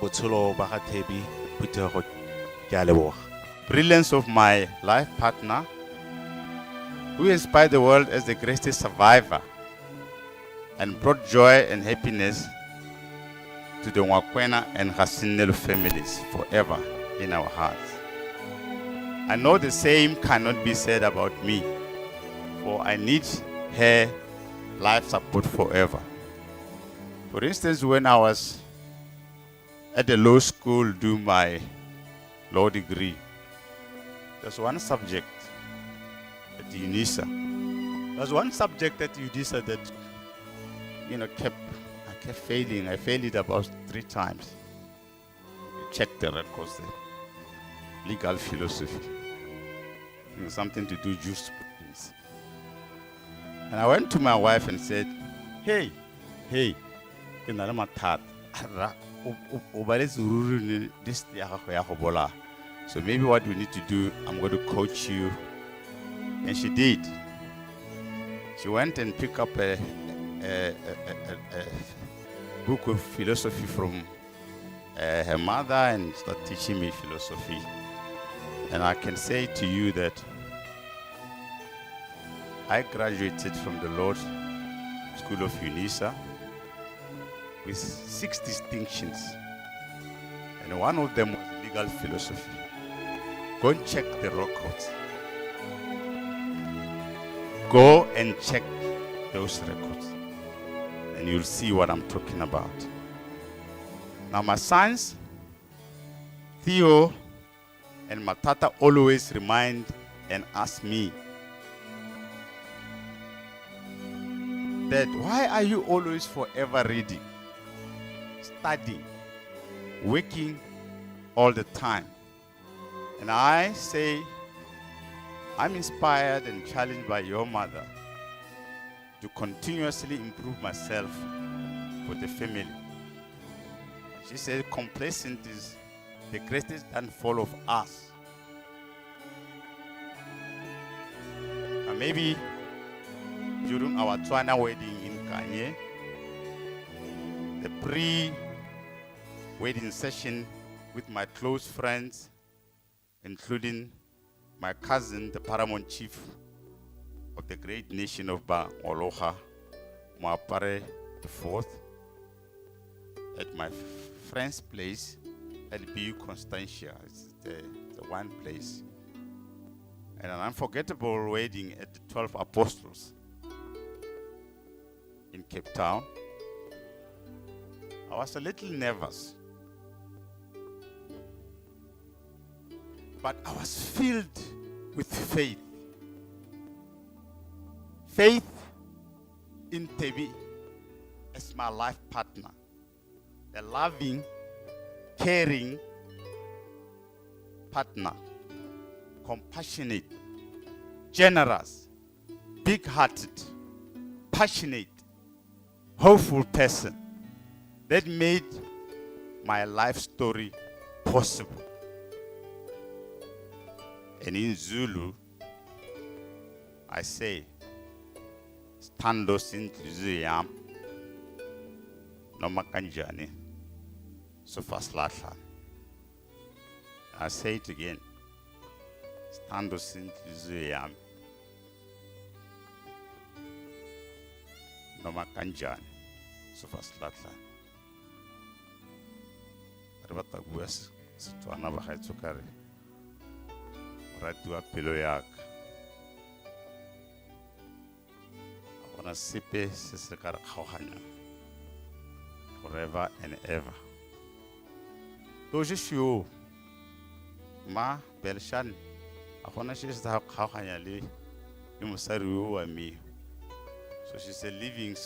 botshelo ba ga Thebi Phuthego ke a leboga. Brilliance of my life partner, who inspired the world as the greatest survivor and brought joy and happiness to the Nwakwena and Hasinelu families forever in our hearts. I know the same cannot be said about me, for I need her life support forever. For instance, when I was at the law school doing my law degree, there's one subject at UNISA. There's one subject at UNISA that, I kept failing. I failed it about 3 times. Check the records there. Legal philosophy. Something to do jurisprudence. And I went to my wife and said, hey, this so maybe what we need to do, I'm going to coach you. And she did. She went and picked up a book of philosophy from her mother and started teaching me philosophy. And I can say to you that I graduated from the Law School of UNISA with 6 distinctions. And one of them was legal philosophy. Go and check the records. Go and check those records. And you'll see what I'm talking about. Now my sons, Theo and Matata, always remind and ask me, Dad, why are you always forever reading, studying, working all the time? And I say, I'm inspired and challenged by your mother to continuously improve myself for the family. She said, complacent is the greatest downfall of us. And maybe during our Tswana wedding in Kanye, the pre-wedding session with my close friends, including my cousin, the paramount chief of the great nation of Ba Oloha, Moapare IV, at my friend's place at Bu Constantia. It's the one place. And an unforgettable wedding at the 12 Apostles in Cape Town. I was a little nervous, but I was filled with faith. Faith in Thebi as my life partner. A loving, caring partner. Compassionate, generous, big-hearted, passionate, hopeful person that made my life story possible. And in Zulu, I say, Stando sinhliziyo yami noma kanjani sofasilahla. I say it again. Stando sinhliziyo yami noma kanjani sofasilahla. Re batla bua Setswana ba gaetsho ka re ratiwa pelo yaka. Gona sepe se se ka re kgaoganya forever and ever. Toje ma Belshan a gona se se kgaoganya le mosadi wa me. So she's a living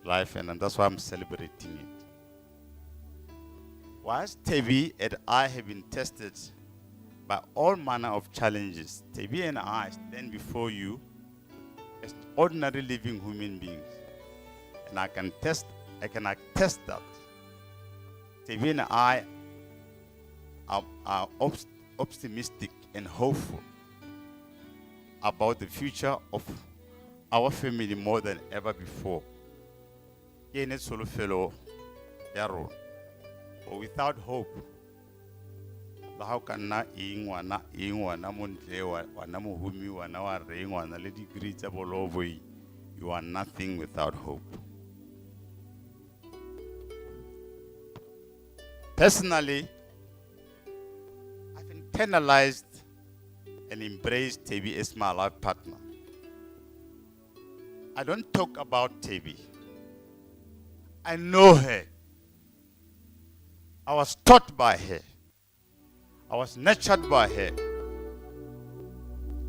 life, and that's why I'm celebrating it. Whilst Thebi and I have been tested by all manner of challenges, Thebi and I stand before you as ordinary living human beings. And I can attest that Thebi and I are optimistic and hopeful about the future of our family more than ever before. Solo fellow Yaro. or without hope. How can na ing wana montle wana mohumi wana wa reng wana le degree tsa bolovo, you are nothing without hope. Personally, I've internalized and embraced Tebi as my life partner. I don't talk about Tebi. I know her. I was taught by her. I was nurtured by her.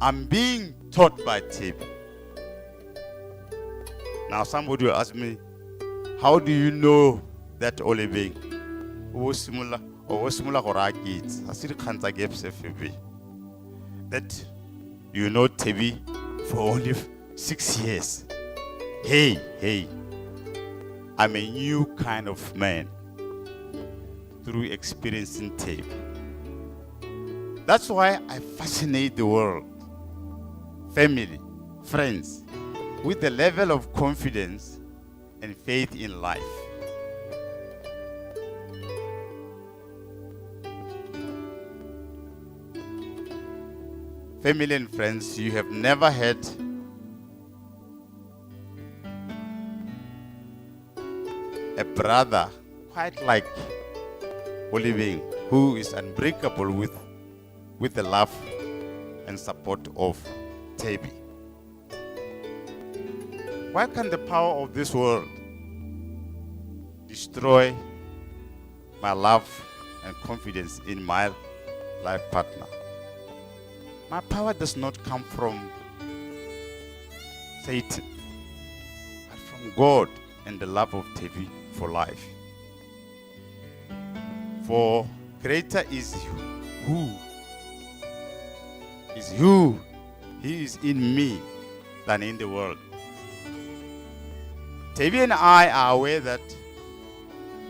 I'm being taught by Tebi. Now somebody will ask me, how do you know that Olebeng? That you know Tebi for only 6 years. Hey, I'm a new kind of man through experiencing Tebi. That's why I fascinate the world, family, friends, with the level of confidence and faith in life. Family and friends, you have never had a brother quite like Oliving, who is unbreakable with the love and support of Tebi. Why can the power of this world destroy my love and confidence in my life partner? My power does not come from Satan, but from God and the love of Tebi for life. For greater is he is in me than in the world. Tebi and I are aware that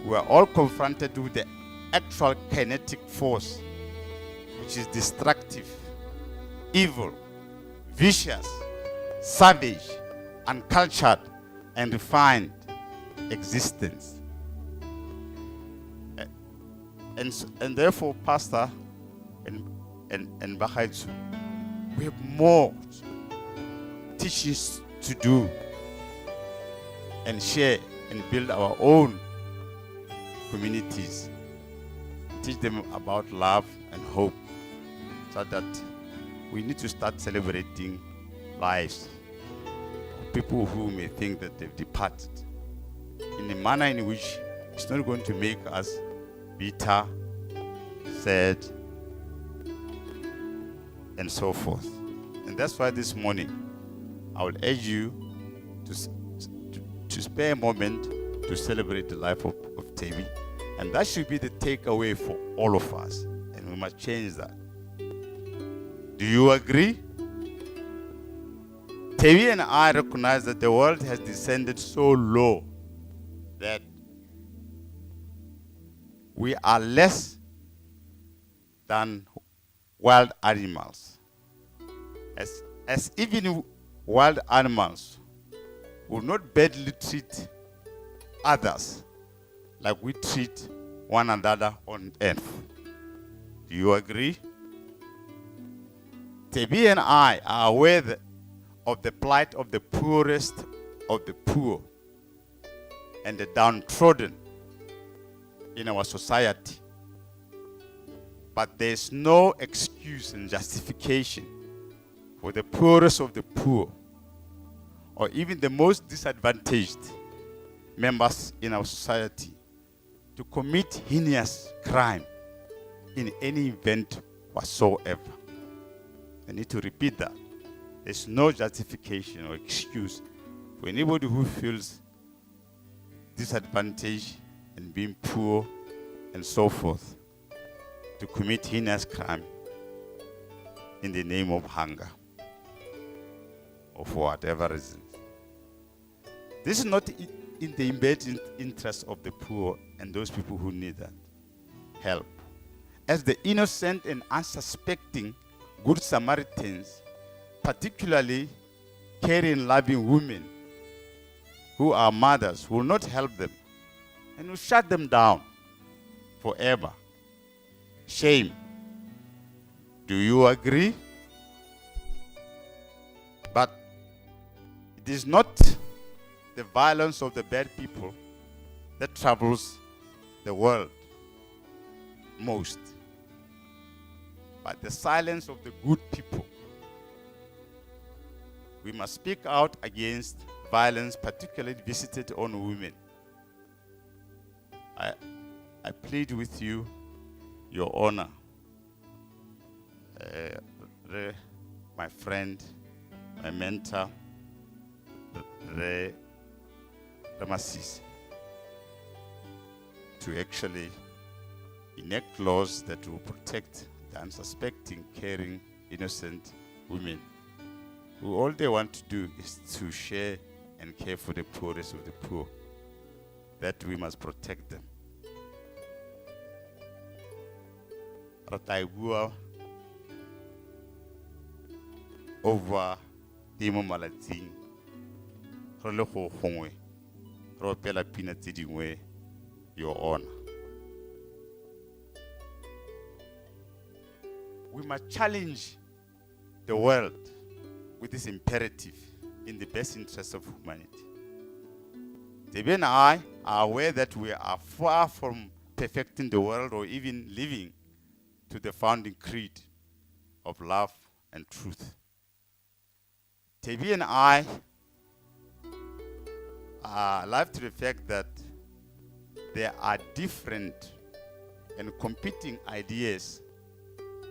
we are all confronted with the actual kinetic force, which is destructive, evil, vicious, savage, uncultured, and refined existence. And therefore, Pastor and Bahaitsu, we have more teachings to do and share and build our own communities. Teach them about love and hope, so that we need to start celebrating lives of people who may think that they've departed in a manner in which it's not going to make us bitter, sad, and so forth. And that's why this morning I will urge you to spare a moment to celebrate the life of Tebi. And that should be the takeaway for all of us. And we must change that. Do you agree? Tebi and I recognize that the world has descended so low that we are less than wild animals. As even wild animals will not badly treat others like we treat one another on earth. Do you agree? Tebi and I are aware of the plight of the poorest of the poor and the downtrodden in our society. But there's no excuse and justification for the poorest of the poor, or even the most disadvantaged members in our society, to commit heinous crime in any event whatsoever. I need to repeat that. There's no justification or excuse for anybody who feels disadvantaged and being poor and so forth to commit heinous crime in the name of hunger or for whatever reason. This is not in the embedded interest of the poor and those people who need that help. As the innocent and unsuspecting Good Samaritans, particularly caring, loving women who are mothers, will not help them and will shut them down forever. Shame. Do you agree? But it is not the violence of the bad people that troubles the world most, but the silence of the good people. We must speak out against violence, particularly visited on women. I plead with you, Your Honor, my friend, my mentor, Ramasisi, to actually enact laws that will protect the unsuspecting, caring, innocent women who all they want to do is to share and care for the poorest of the poor, that we must protect them. Rataigua over Timo Malating, Roloko Hongwe, Ropela Pinatidingwe, Your Honor. We must challenge the world with this imperative in the best interest of humanity. Debbie and I are aware that we are far from perfecting the world or even living to the founding creed of love and truth. Debbie and I are alive to the fact that there are different and competing ideas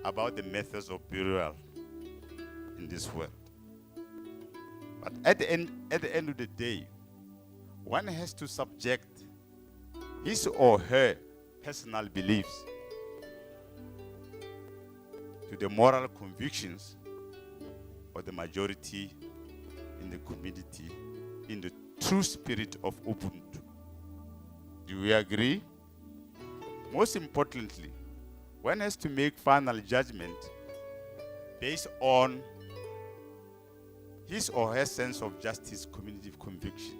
about the methods of burial in this world. But at the end of the day, one has to subject his or her personal beliefs to the moral convictions of the majority in the community in the true spirit of Ubuntu. Do we agree? Most importantly, one has to make final judgment based on his or her sense of justice, community conviction.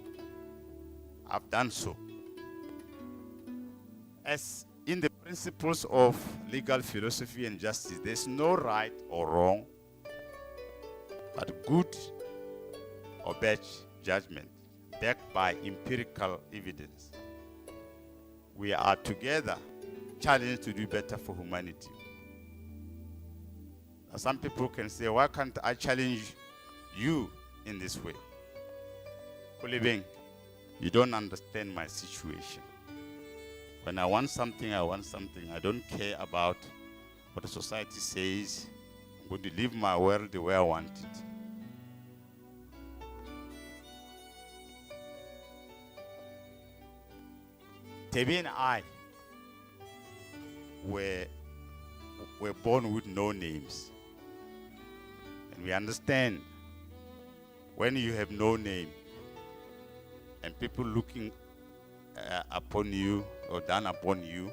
I've done so. As in the principles of legal philosophy and justice, there's no right or wrong, but good or bad judgment backed by empirical evidence. We are together challenged to do better for humanity. Now, some people can say, why can't I challenge you in this way? Kulibeng, you don't understand my situation. When I want something, I want something. I don't care about what the society says. I'm going to live my world the way I want it. Tebi and I were born with no names. And we understand when you have no name and people looking upon you or down upon you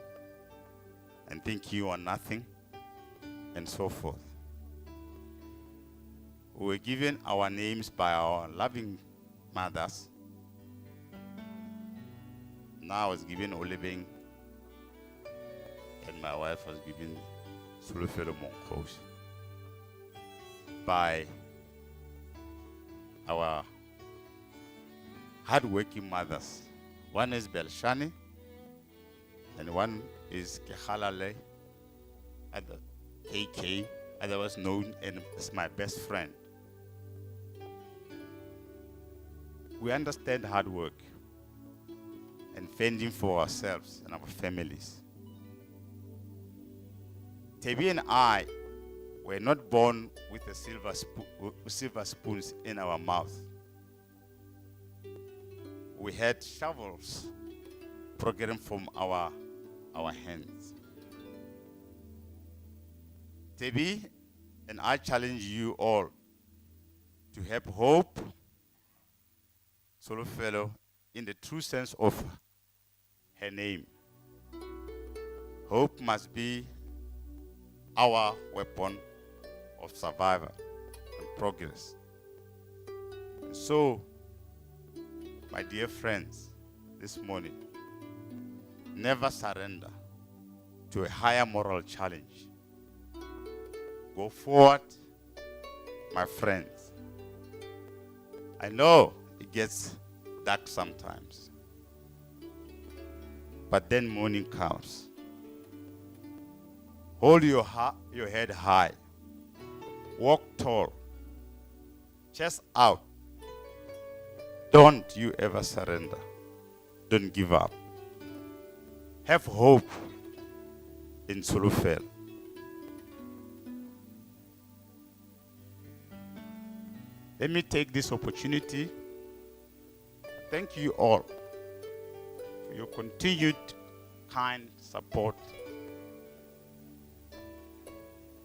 and think you are nothing and so forth. We were given our names by our loving mothers. Now I was given Olebeng, and my wife was given Solofelo Monkosi by our hard-working mothers. One is Belshani, and one is Kehalale, other KK, otherwise known as my best friend. We understand hard work and fending for ourselves and our families. Tebi and I were not born with a silver spoons in our mouth. We had shovels programmed from our hands. Tebi and I challenge you all to have hope, Solofelo, in the true sense of her name. Hope must be our weapon of survival and progress. And so, my dear friends, this morning, never surrender. to a higher moral challenge. Go forward, my friends. I know it gets dark sometimes, but then morning comes. Hold your head high. Walk tall. Chest out. Don't you ever surrender. Don't give up. Have hope in Solufel. Let me take this opportunity. Thank you all for your continued kind support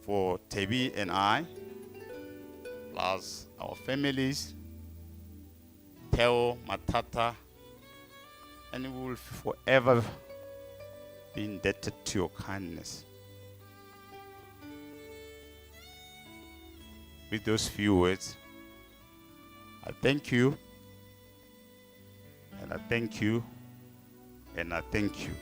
for Tebi and I, plus our families, Theo, Matata, and we will forever be indebted to your kindness. With those few words, I thank you, and I thank you, and I thank you.